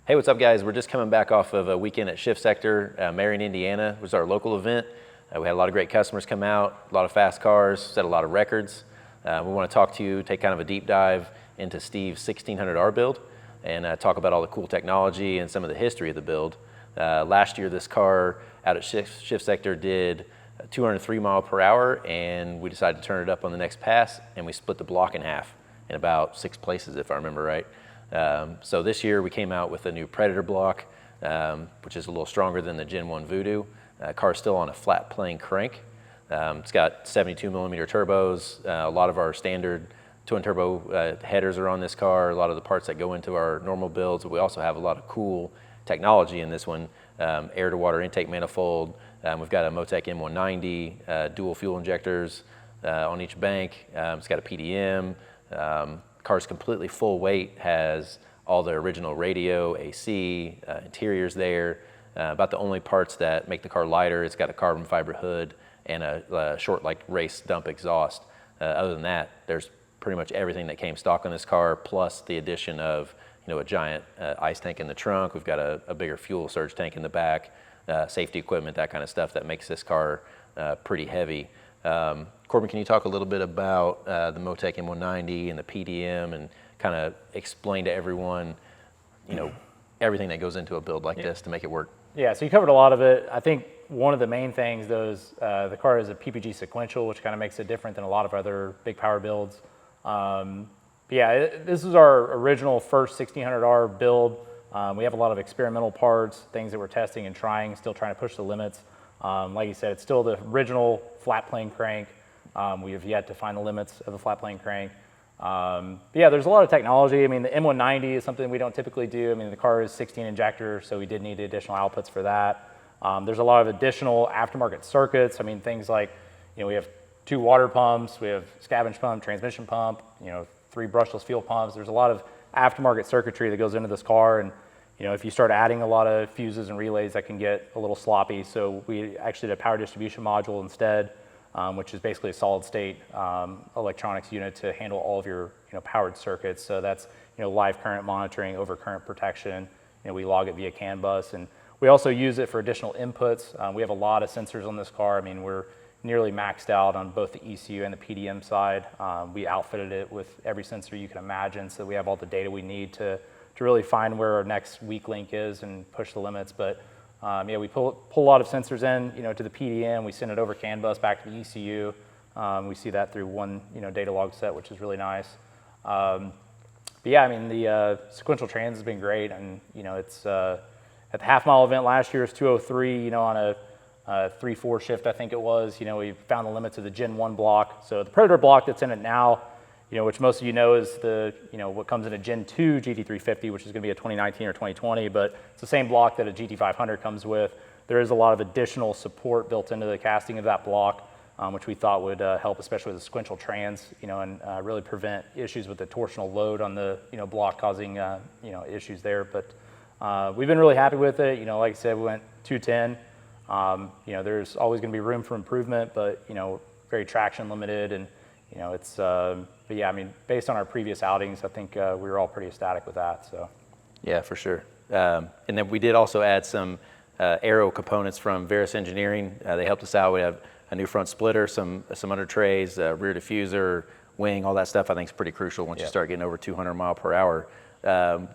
Hey, what's up, guys? We're just coming back off of a weekend at Shift Sector, Marion, Indiana. It was our local event. We had a lot of great customers come out, a lot of fast cars, set a lot of records. We want to talk to you, take kind of a deep dive into Steve's 1600R build and talk about all the cool technology and some of the history of the build. Last year, this car out at Shift Sector did 203 mile per hour, and we decided to turn it up on the next pass, and we split the block in half in about 6 places, if I remember right. So this year we came out with a new Predator block, which is a little stronger than the Gen 1 Voodoo. Car's still on a flat plane crank. It's got 72 millimeter turbos. A lot of our standard twin turbo headers are on this car, a lot of the parts that go into our normal builds. But we also have a lot of cool technology in this one, air to water intake manifold. We've got a MoTeC M190, dual fuel injectors on each bank. It's got a PDM. Car's completely full weight, has all the original radio, AC, interiors there. About the only parts that make the car lighter, it's got a carbon fiber hood and a short like race dump exhaust. Other than that, there's pretty much everything that came stock on this car, plus the addition of a giant ice tank in the trunk. We've got a bigger fuel surge tank in the back, safety equipment, that kind of stuff that makes this car pretty heavy. Corbin, can you talk a little bit about the MoTeC M190 and the PDM and kind of explain to everyone, everything that goes into a build like this to make it work? Yeah, so you covered a lot of it. I think one of the main things, the car is a PPG Sequential, which kind of makes it different than a lot of other big power builds. This is our original first 1600R build. We have a lot of experimental parts, things that we're testing and trying, still trying to push the limits. Like you said, it's still the original flat plane crank. We have yet to find the limits of a flat plane crank. There's a lot of technology. I mean, the M190 is something we don't typically do. I mean, the car is 16 injector, so we did need additional outputs for that. There's a lot of additional aftermarket circuits. I mean, things like, we have 2 water pumps, we have scavenge pump, transmission pump, 3 brushless fuel pumps. There's a lot of aftermarket circuitry that goes into this car, and if you start adding a lot of fuses and relays, that can get a little sloppy. So we actually did a power distribution module instead, which is basically a solid state electronics unit to handle all of your powered circuits. So that's live current monitoring, overcurrent protection. We log it via CAN bus, and we also use it for additional inputs. We have a lot of sensors on this car. I mean, we're nearly maxed out on both the ECU and the PDM side. We outfitted it with every sensor you can imagine, so we have all the data we need to really find where our next weak link is and push the limits. But we pull a lot of sensors in, to the PDM. We send it over CAN bus back to the ECU. We see that through one, data log set, which is really nice. The sequential trans has been great, and it's at the half mile event last year, it's 203. On a 3-4 shift, I think it was. We found the limits of the Gen 1 block. So the Predator block that's in it now, which most of is the, what comes in a Gen 2 GT350, which is going to be a 2019 or 2020, but it's the same block that a GT500 comes with. There is a lot of additional support built into the casting of that block, which we thought would help, especially with the sequential trans, and really prevent issues with the torsional load on the, block causing, issues there. But we've been really happy with it. Like I said, we went 210. There's always going to be room for improvement, but, very traction limited, and, it's, based on our previous outings, I think we were all pretty ecstatic with that. So, yeah, for sure. And then we did also add some aero components from Veris Engineering. They helped us out. We have a new front splitter, some under trays, rear diffuser, wing, all that stuff. I think is pretty crucial once you start getting over 200 mile per hour.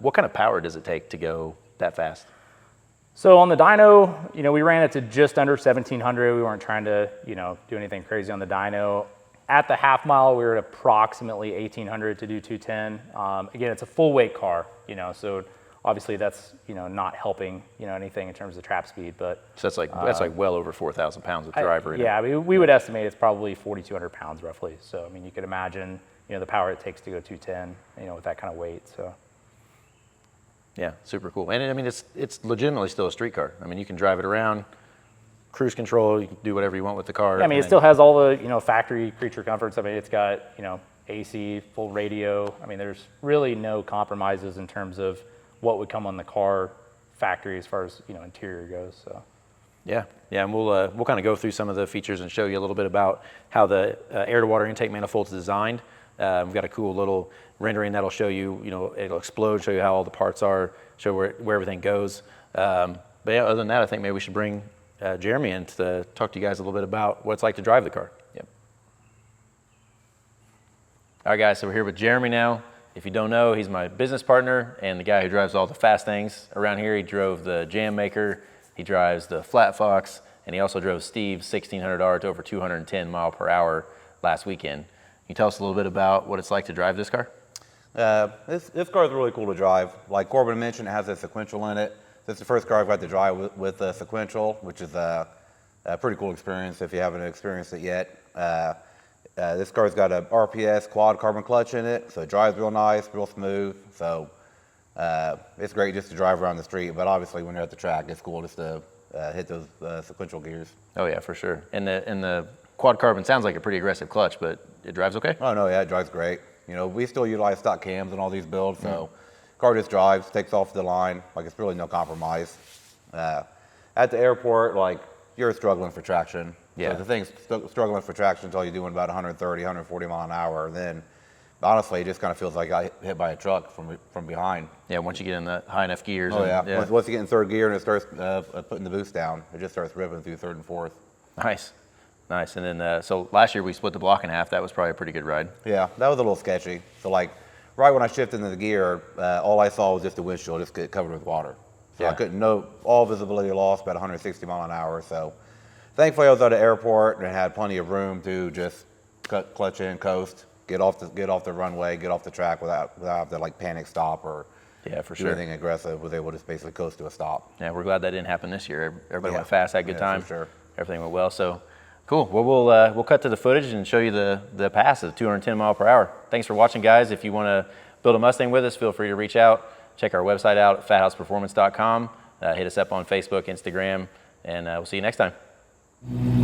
What kind of power does it take to go that fast? So on the dyno, we ran it to just under 1700. We weren't trying to, do anything crazy on the dyno. At the half mile, we were at approximately 1800 to do 210. Again, it's a full weight car, so obviously that's, not helping, anything in terms of trap speed. But so that's like well over 4,000 pounds of driver. We would estimate it's probably 4,200 pounds roughly. So you could imagine, the power it takes to go 210, with that kind of weight. So. Yeah, super cool. And it's legitimately still a street car. You can drive it around, cruise control, you can do whatever you want with the car. Yeah, it still has all the, factory creature comforts. It's got, AC, full radio. There's really no compromises in terms of what would come on the car factory as far as, interior goes. So. Yeah, and we'll kind of go through some of the features and show you a little bit about how the air-to-water intake manifold is designed. We've got a cool little rendering that'll show you, it'll explode, show you how all the parts are, show where everything goes. But yeah, other than that, I think maybe we should bring Jeremy in to talk to you guys a little bit about what it's like to drive the car. Yep. All right, guys, so we're here with Jeremy now. If you don't know, he's my business partner and the guy who drives all the fast things around here. He drove the Jam Maker, he drives the Flat Fox, and he also drove Steve's 1600R to over 210 mile per hour last weekend. Can you tell us a little bit about what it's like to drive this car? This car is really cool to drive. Like Corbin mentioned, it has a Sequential in it. This is the first car I've got to drive with a Sequential, which is a pretty cool experience if you haven't experienced it yet. This car's got a RPS quad carbon clutch in it, so it drives real nice, real smooth. So it's great just to drive around the street, but obviously when you're at the track, it's cool just to hit those sequential gears. Oh yeah, for sure. And the quad carbon sounds like a pretty aggressive clutch, but it drives okay? Oh no, yeah, it drives great. We still utilize stock cams in all these builds, so car just drives, takes off the line, like it's really no compromise. At the airport, like you're struggling for traction. Yeah. So the thing's struggling for traction until you're doing about 130, 140 mile an hour. Then, honestly, it just kind of feels like I got hit by a truck from behind. Yeah, once you get in the high enough gears. Oh yeah. Once you get in third gear and it starts putting the boost down, it just starts ripping through third and fourth. Nice. And then, so last year we split the block in half. That was probably a pretty good ride. Yeah, that was a little sketchy. So like, right when I shifted into the gear, all I saw was just the windshield just get covered with water. So I couldn't know, all visibility lost, about 160 mile an hour. So thankfully I was at an airport and had plenty of room to just clutch in, coast, get off the runway, get off the track without having to like panic stop or do anything aggressive. Was able to just basically coast to a stop. Yeah, we're glad that didn't happen this year. Everybody went fast, had a good time. For sure. Everything went well. So cool. Well, we'll cut to the footage and show you the pass of 210 mile per hour. Thanks for watching, guys. If you want to build a Mustang with us, feel free to reach out. Check our website out at fathouseperformance.com. Hit us up on Facebook, Instagram, and we'll see you next time.